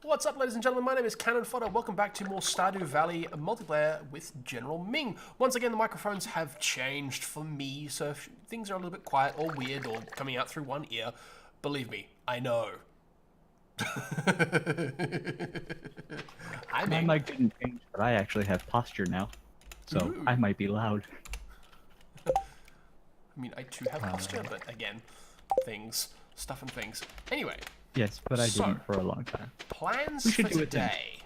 What's up, ladies and gentlemen? My name is Cannonfodder. Welcome back to more Stardew Valley multiplayer with GeneralMing. Once again, the microphones have changed for me, so if things are a little bit quiet or weird or coming out through one ear, believe me, I know. Hi, My Ming. mic didn't change, but I actually have posture now, so Ooh. I might be loud. I mean, I too have posture, but again, stuff and things. Anyway, Yes, but I So- didn't for a long time. plans We should for do it then. today.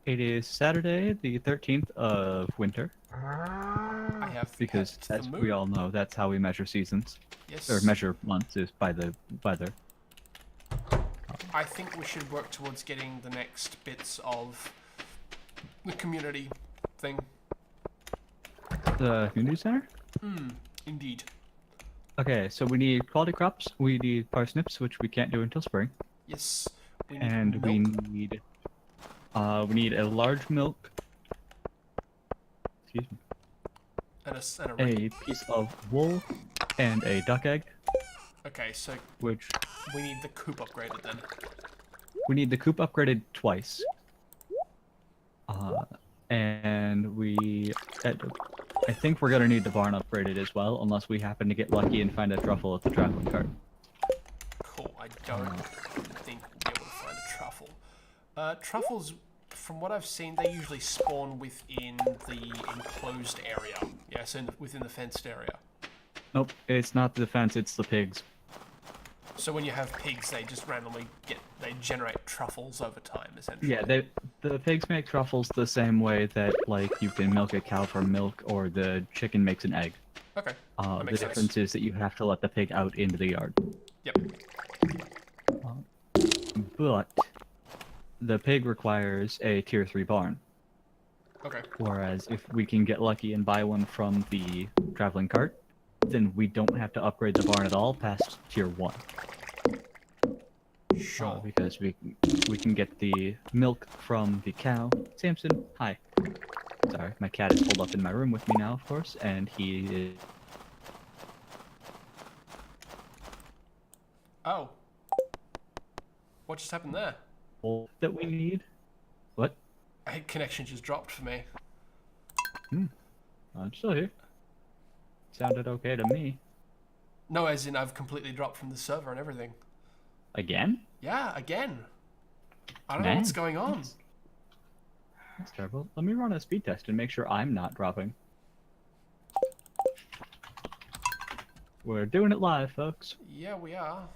It is Saturday, the 13th of winter, I have because pepped the as moon. we all know, that's how we measure seasons, Yes. or measure months, is by the weather. I think we should work towards getting the next bits of the community thing. The community center? Indeed. Okay, so we need quality crops, we need parsnips, which we can't do until spring, Yes. We need and milk. we need a large milk, excuse me, and a a ring. piece of wool, and a duck egg, Okay, so which we need the coop upgraded then. we need the coop upgraded twice. And I think we're gonna need the barn upgraded as well, unless we happen to get lucky and find a truffle at the traveling cart. Cool. I don't think we'll be able to find a truffle. Truffles, from what I've seen, they usually spawn within the enclosed area. Yeah, so within the fenced area. Nope, it's not the fence, it's the pigs. So when you have pigs, they just randomly generate truffles over time, essentially. Yeah, the pigs make truffles the same way that, like, you can milk a cow for milk or the chicken makes an egg. Okay. The That makes sense. difference is that you have to let the pig out into the yard. Yep. But the pig requires a tier 3 barn. Okay. Whereas if we can get lucky and buy one from the traveling cart, then we don't have to upgrade the barn at all past tier 1. Sure. Because we can get the milk from the cow. Samson, hi. Sorry, my cat is pulled up in my room with me now, of course, and he is... Oh. What just happened there? that we need. What? Connection just dropped for me. I'm still here. Sounded okay to me. No, as in I've completely dropped from the server and everything. Again? Yeah, again. I don't know what's Man. going on. That's terrible. Let me run a speed test and make sure I'm not dropping. We're doing it live, folks. Yeah, we are.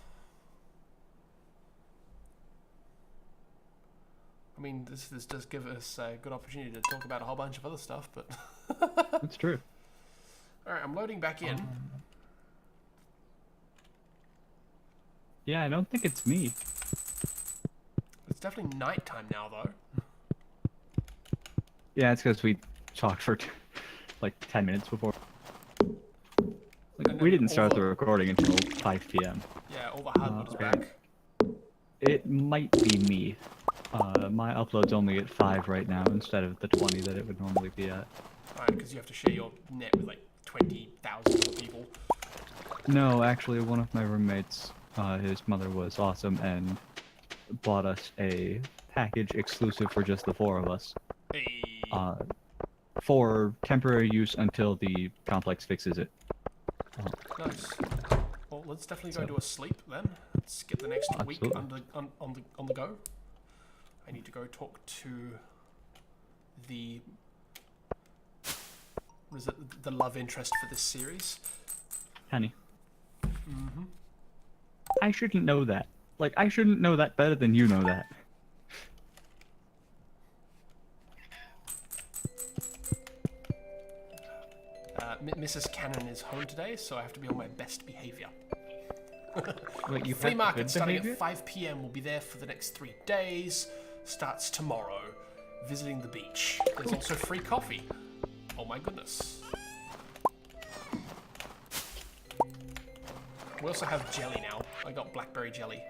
I mean, this does give us a good opportunity to talk about a whole bunch of other stuff, but... That's true. Alright, I'm loading back in. Yeah, I don't think it's me. It's definitely nighttime now, though. Yeah, it's because we talked for like 10 minutes before. And We then didn't start all the the- recording until 5 p.m. Yeah, all the hardwood is okay. back. It might be me. My upload's only at 5 right now instead of the 20 that it would normally be at. Alright, because you have to share your net with like 20,000 other people. No, actually, one of my roommates, his mother was awesome and bought us a package exclusive for just the 4 of us. Hey. For temporary use until the complex fixes it. Nice. Well, let's definitely go So- do a sleep then. Let's get the next week Absolutely. on the go. I need to go talk to the the love interest for this series. Honey. I shouldn't know that. Like, I shouldn't know that better than you know that. Mrs. Cannon is home today, so I have to be on my best behavior. Wait, you Flea have market good starting behavior? at 5 p.m. We'll be there for the next 3 days. Starts tomorrow. Visiting the beach. There's also free coffee. Oh my goodness. We also have jelly now. I got blackberry jelly.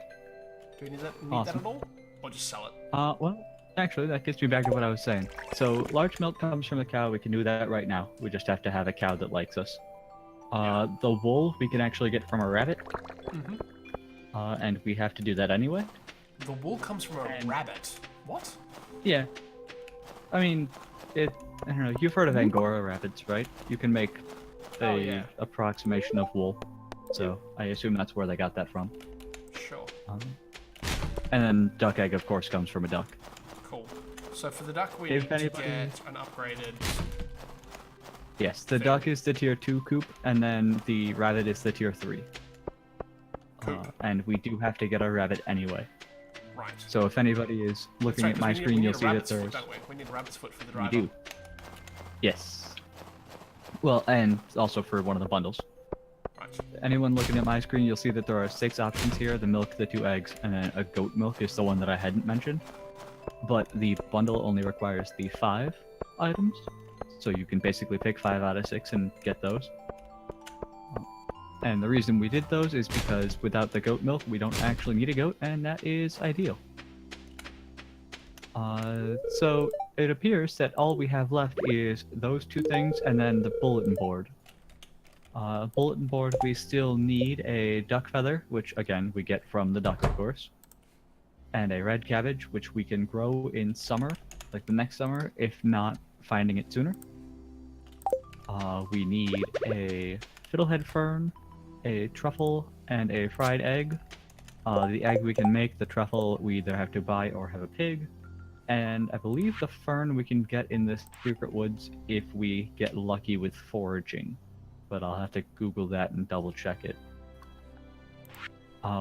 Do we need that Awesome. at all? Or just sell it? Well, actually, that gets me back to what I was saying. So, large milk comes from the cow. We can do that right now. We just have to have a cow that likes us. The wool we can actually get from a rabbit. and we have to do that anyway. The wool comes from a rabbit. What? Yeah. I mean, I don't know. You've heard of Angora rabbits, right? You can make a approximation of wool. So I assume that's where they got that from. Sure. And then duck egg, of course, comes from a duck. Cool. So for the duck, we need to get an upgraded... Yes, the duck is the tier 2 coop, and then the rabbit is the tier 3. And we do have to get a rabbit anyway. Right. So if anybody is looking at my screen, you'll see that there's... We need a rabbit's foot for the driver. We do. Yes. Well, and also for one of the bundles. Right. Anyone looking at my screen, you'll see that there are 6 options here. The milk, the 2 eggs, and then a goat milk is the one that I hadn't mentioned. But the bundle only requires the 5 items. So you can basically pick 5 out of 6 and get those. And the reason we did those is because without the goat milk, we don't actually need a goat, and that is ideal. So it appears that all we have left is those 2 things and then the bulletin board. Bulletin board, we still need a duck feather, which again, we get from the duck, of course. And a red cabbage, which we can grow in summer, like the next summer, if not finding it sooner. We need a fiddlehead fern, a truffle, and a fried egg. The egg we can make, the truffle we either have to buy or have a pig. And I believe the fern we can get in the secret woods if we get lucky with foraging. But I'll have to Google that and double check it.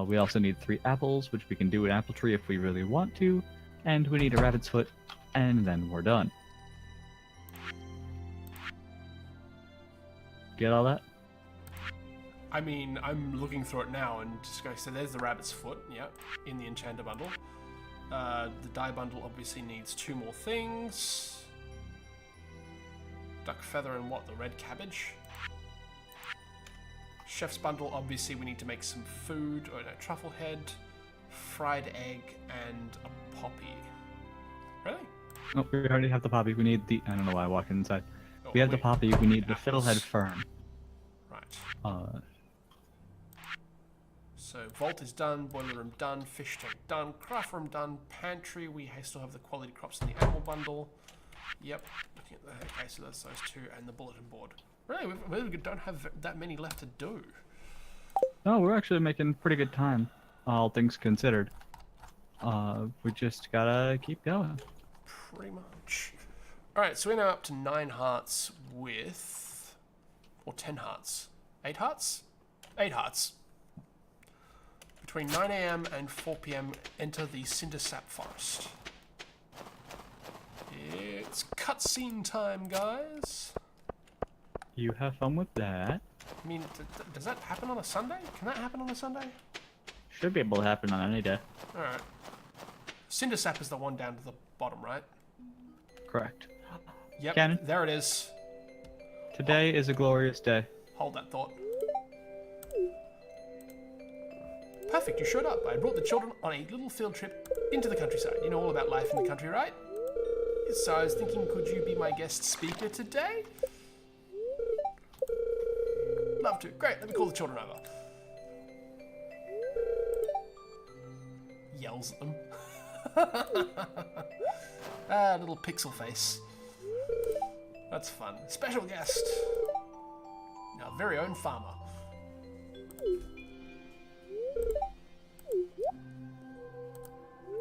We also need 3 apples, which we can do an apple tree if we really want to. And we need a rabbit's foot, and then we're done. Get all that? I mean, I'm looking through it now and just going, so there's the rabbit's foot, yep, in the enchanter bundle. The dye bundle obviously needs 2 more things. Duck feather and what? The red cabbage? Chef's bundle, obviously we need to make some food, or no, truffle head, fried egg, and a poppy. Really? Oh, we already have the poppy. We need the... I don't know why I walked inside. Oh, we have the poppy. We need the apples. fiddlehead fern. Right. So vault is done, boiler room done, fish tank done, craft room done, pantry. We still have the quality crops in the animal bundle. Yep. Looking at the okay, so that's those 2 and the bulletin board. Really, we don't have that many left to do. No, we're actually making pretty good time, all things considered. We just gotta keep going. Pretty much. Alright, so we're now up to 9 hearts with... or 10 hearts. 8 hearts? 8 hearts. Between 9 AM and 4 PM, enter the Cindersap Forest. It's cutscene time, guys. You have fun with that. I mean, does that happen on a Sunday? Can that happen on a Sunday? Should be able to happen on any day. Alright. Cindersap is the one down to the bottom, right? Correct. Yep, Cannon. there it is. Today is a glorious day. Hold that thought. Perfect, you showed up. I brought the children on a little field trip into the countryside. You know all about life in the country, right? So I was thinking, could you be my guest speaker today? Love to. Great, let me call the children over. Yells at them. Ah, little pixel face. That's fun. Special guest. Our very own farmer.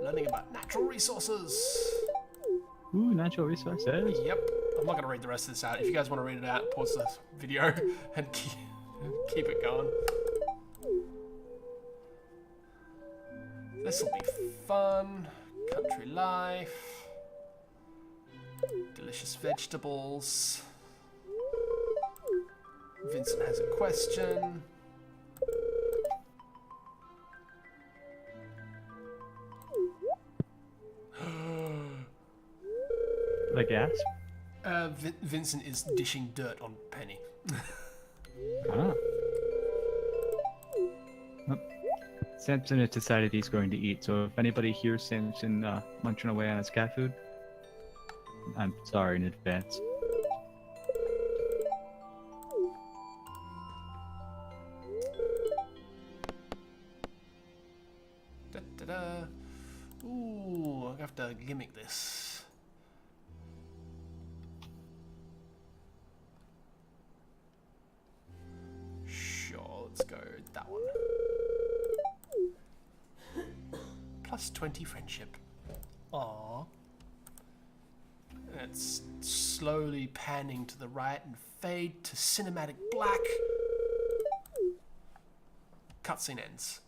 Learning about natural resources. Ooh, natural resources. Yep. I'm not going to read the rest of this out. If you guys want to read it out, pause the video and keep it going. This will be fun. Country life. Delicious vegetables. Vincent has a question. The gas? Vincent is dishing dirt on Penny. Ah. Well, Samson has decided he's going to eat, so if anybody hears Samson munching away on his cat food, I'm sorry in advance. Da-da-da. Ooh, I have to gimmick this. Sure, let's go that one. Plus 20 friendship. Aww. And it's slowly panning to the right and fade to cinematic black. Cutscene ends.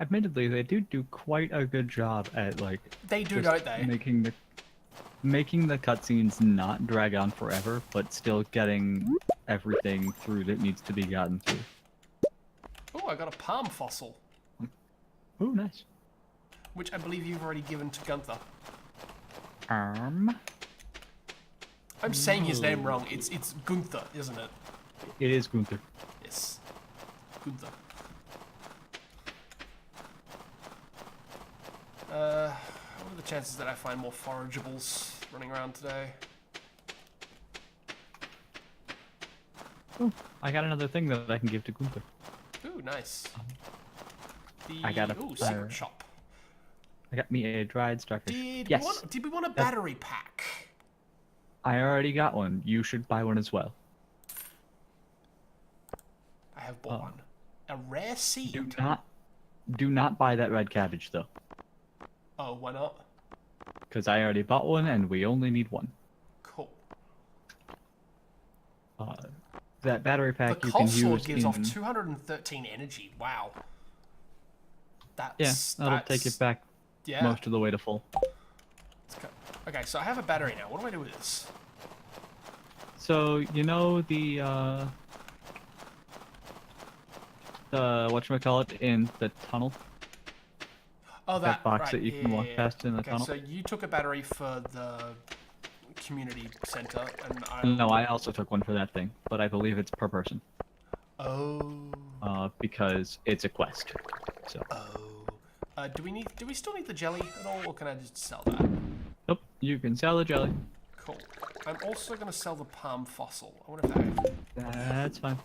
Admittedly, they do quite a good job at like They do, just don't they? making the cutscenes not drag on forever, but still getting everything through that needs to be gotten through. Oh, I got a palm fossil, Oh, nice. which I believe you've already given to Gunther. I'm saying his name wrong. It's Gunther, isn't it? It is Gunther. Yes, Gunther. What are the chances that I find more forageables running around today? Oh, I got another thing that I can give to Gunther. Ooh, nice. I got a secret shop. I got me a dried starfish. Did we want a battery pack? I already got one. You should buy one as well. I have bought one. A rare seed. Do not buy that red cabbage though. Oh, why not? Because I already bought one and we only need one. Cool. That battery pack The you coal can sword use gives off 213 energy. Wow. That'll take it back most of the way to full. Let's go. Okay, so I have a battery now. What do I do with this? So you know the whatchamacallit in the tunnel? Oh, that box right, that you can walk past in the tunnel? So you took a battery for the community center, and No, I also took one for that thing, but I believe it's per person. Oh. Because it's a quest. So. Oh. Do we still need the jelly at all, or can I just sell that? Nope, you can sell the jelly. Cool. I'm also gonna sell the palm fossil. I wonder if that. That's fine.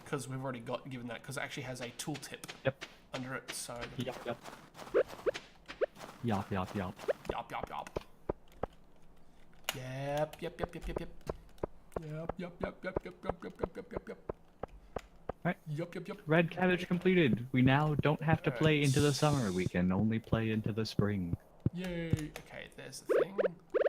Because we've already given that, because it actually has a tooltip. Yep. Under it, so. Yup. Yup. Yep. Right. Yep. Red cabbage completed. We now don't have to play into the summer. We can only play into the spring. Yay. Okay, there's the thing.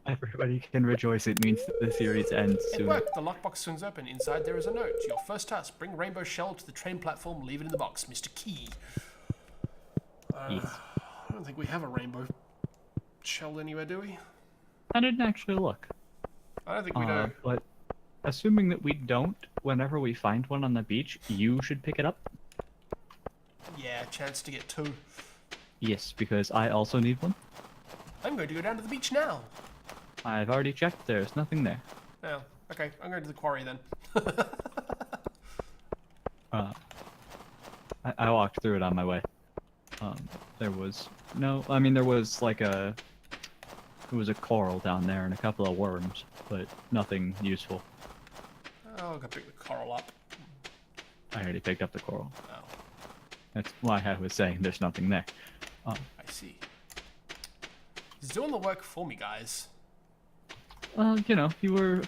Everybody can rejoice. It means that the series ends soon. It worked. The lockbox swings open. Inside there is a note. Your first task: bring rainbow shell to the train platform. Leave it in the box, Mr. Key. Yes. I don't think we have a rainbow shell anywhere, do we? I didn't actually look. I don't think we do. But assuming that we don't, whenever we find one on the beach, you should pick it up. Yeah, chance to get 2. Yes, because I also need one. I'm going to go down to the beach now. I've already checked. There's nothing there. Oh, okay. I'm going to the quarry then. I walked through it on my way. There was like there was a coral down there and a couple of worms, but nothing useful. Oh, I'll go pick the coral up. I already picked up the coral. Oh, That's why I was saying there's nothing there. I see. He's doing the work for me, guys. Well, you were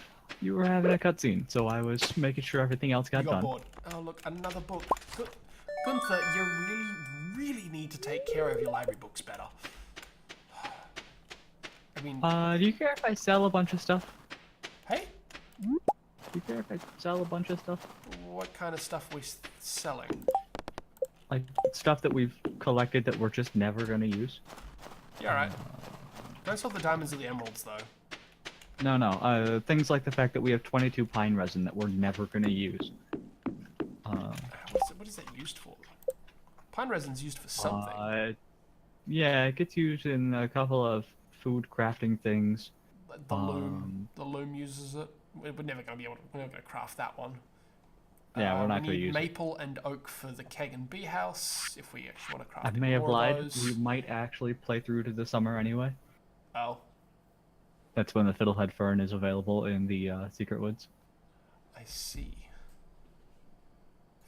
having a cutscene, so I was making sure everything else got done. Bored. Oh, look, another book. Gunther, you really need to take care of your library books better. I mean... do you care if I sell a bunch of stuff? Hey? Do you care if I sell a bunch of stuff? What kind of stuff are we selling? Like, stuff that we've collected that we're just never gonna use? Yeah, alright. Don't sell the diamonds or the emeralds, though. No, things like the fact that we have 22 pine resin that we're never gonna use. What is that used for? Pine resin's used for something. Yeah, it gets used in a couple of food crafting things. The loom uses it. We're never gonna craft that one. Yeah, we're not gonna use maple and oak for the keg and bee house. If we actually want to craft I may have lied. those. We might actually play through to the summer anyway. Oh. That's when the fiddlehead fern is available in the secret woods. I see.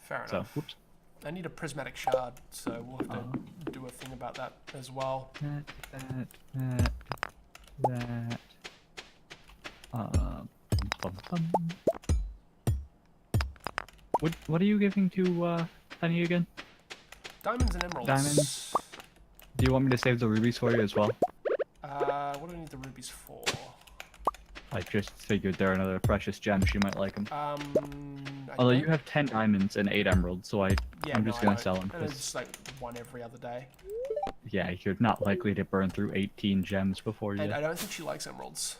Fair So, enough. whoops. I need a prismatic shard, so we'll have to do a thing about that as well. That. Bum, bum. What are you giving to Penny again? Diamonds and emeralds. Diamonds. Do you want me to save the rubies for you as well? What do I need the rubies for? I just figured they're another precious gem. She might like them. Although you have 10 diamonds and 8 emeralds, so I'm just gonna sell them. And it's like one every other day. Yeah, you're not likely to burn through 18 gems before you. And I don't think she likes emeralds.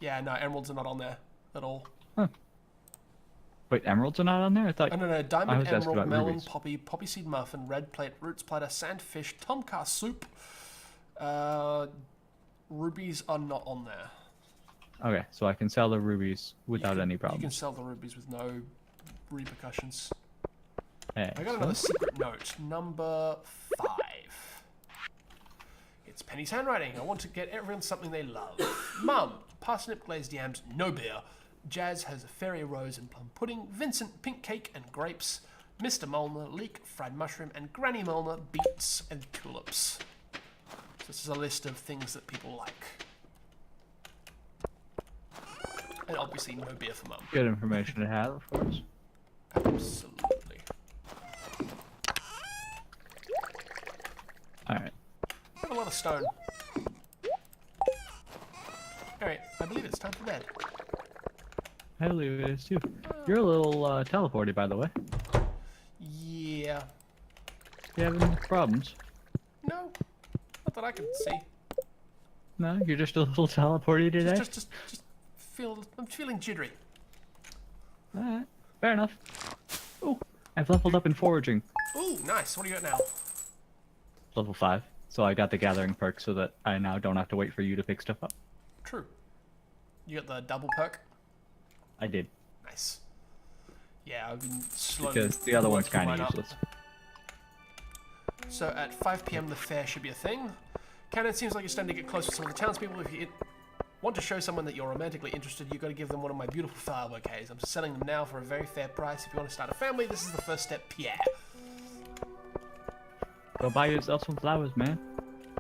Yeah, no, emeralds are not on there at all. Huh. Wait, emeralds are not on there? I thought. Oh, no, diamond, emerald, melon, rubies. poppy seed muffin, red plate, roots platter, sandfish, tomka soup. Rubies are not on there. Okay, so I can sell the rubies without any You problems. can sell the rubies with no repercussions. Hey, I got another secret note, number 5. It's Penny's handwriting. I want to get everyone something they love. Mum, parsnip glazed yams, no beer. Jazz has a fairy rose and plum pudding. Vincent, pink cake and grapes. Mr. Molnar, leek, fried mushroom, and Granny Molnar, beets and tulips. So this is a list of things that people like. And obviously no beer for Mum. Good information to have, of course. Absolutely. Alright. I have a lot of stone. Alright, I believe it's time for bed. I believe it is too. You're a little teleporty, by the way. Yeah. You having problems? No. Not that I can see. No, you're just a little teleporty today? Just I'm feeling jittery. Alright, fair enough. Oh, I've leveled up in foraging. Ooh, nice. What do you got now? Level 5. So I got the gathering perk so that I now don't have to wait for you to pick stuff up. True. You got the double perk? I did. Nice. Yeah, I've been slowly Because the other one's working kind mine of up. useless. So at 5 PM the fair should be a thing. Cannon, seems like you're starting to get close to some of the townspeople. If you want to show someone that you're romantically interested, you've got to give them one of my beautiful flower bouquets. I'm selling them now for a very fair price. If you want to start a family, this is the first step, Pierre. Go buy yourself some flowers, man.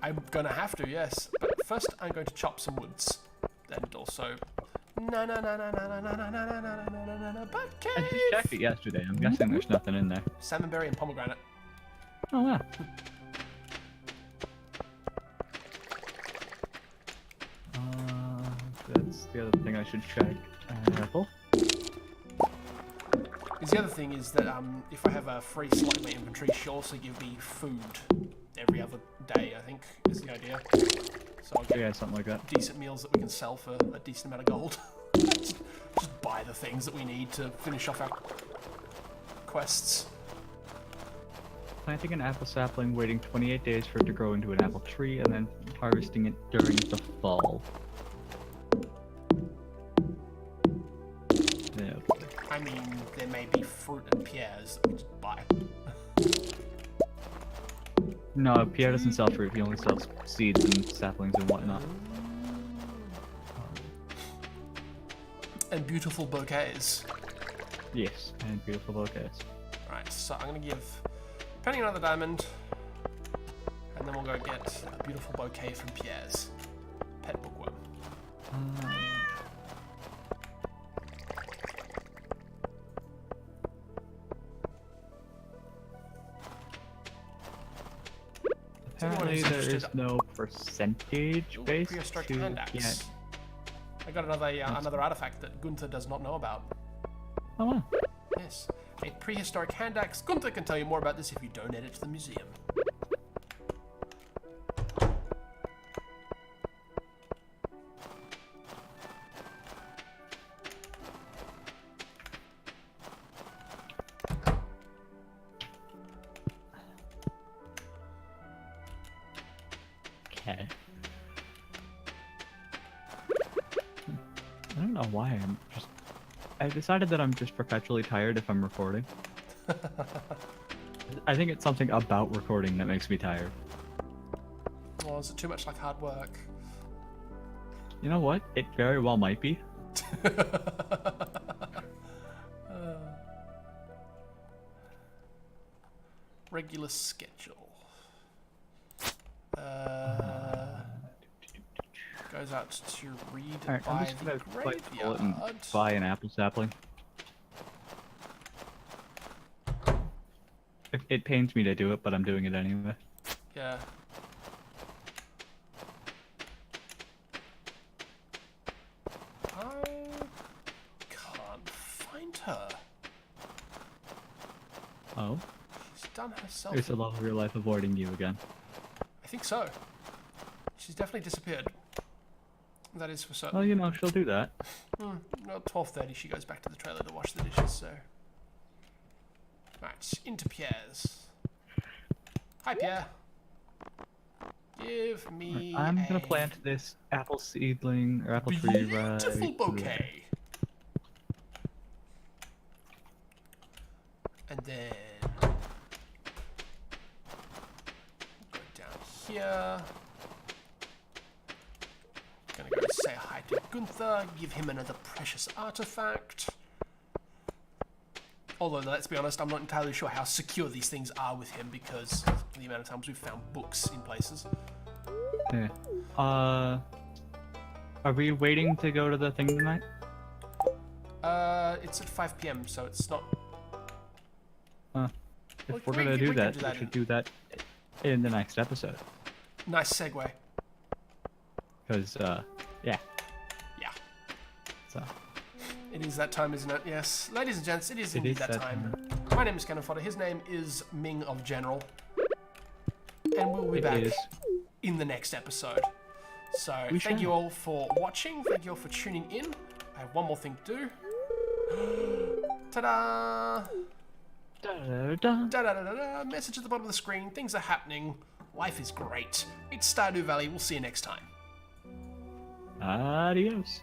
I'm gonna have to, yes. But first, I'm going to chop some woods. And also... Na na na na na na na na na na na na na I just cave! checked it yesterday. I'm guessing there's nothing in there. Salmonberry and pomegranate. Oh, wow. That's the other thing I should check. Apple. Because the other thing is that if I have a free slot in my inventory, she'll also give me food every other day, I think, is the idea. So I'll get Yeah, something like that. decent meals that we can sell for a decent amount of gold. just buy the things that we need to finish off our quests. Planting an apple sapling, waiting 28 days for it to grow into an apple tree, and then harvesting it during the fall. Yeah. I mean, there may be fruit and pears that we just buy. No, Pierre doesn't sell fruit. He only sells seeds and saplings and whatnot. And beautiful bouquets. Yes, and beautiful bouquets. Right, so I'm gonna give Penny another diamond, and then we'll go get a beautiful bouquet from Pierre's pet bookworm. Apparently there is no percentage based Prehistoric to hand axe. get... I got another artifact that Gunther does not know about. Oh wow. Yes, a prehistoric hand axe. Gunther can tell you more about this if you donate it to the museum. Okay. I don't know why I decided that I'm just perpetually tired if I'm recording. I think it's something about recording that makes me tired. Well, is it too much like hard work? You know what? It very well might be. Regular schedule. Goes out to read Alright, I'm by just the gonna quite pull it graveyard. and buy an apple sapling. It pains me to do it, but I'm doing it anyway. Yeah. I can't find her. Oh? She's done herself. There's a love of your life avoiding you again. I think so. She's definitely disappeared. That is for certain. Well, you know, she'll do that. Well, 12:30 she goes back to the trailer to wash the dishes, so... Right, into Pierre's. Hi, Pierre. Give me I'm gonna plant this apple seedling, or apple tree right... beautiful bouquet. And then... go down here. Gonna go say hi to Gunther, give him another precious artifact. Although, let's be honest, I'm not entirely sure how secure these things are with him because of the amount of times we've found books in places. Yeah. Are we waiting to go to the thing tonight? It's at 5 PM, so it's not... If we're gonna do that, we should do that in the next episode. Nice segue. Because, yeah. Yeah. So. It is that time, isn't it? Yes. Ladies and gents, it is indeed that time. My name is Cannonfodder. His name is Ming of General. And we'll be back in the next episode. So, thank you all for watching. Thank you all for tuning in. I have one more thing to do. Ta-da! Da-da-da-da. Da-da-da-da-da. Message at the bottom of the screen. Things are happening. Life is great. It's Stardew Valley. We'll see you next time. Adios.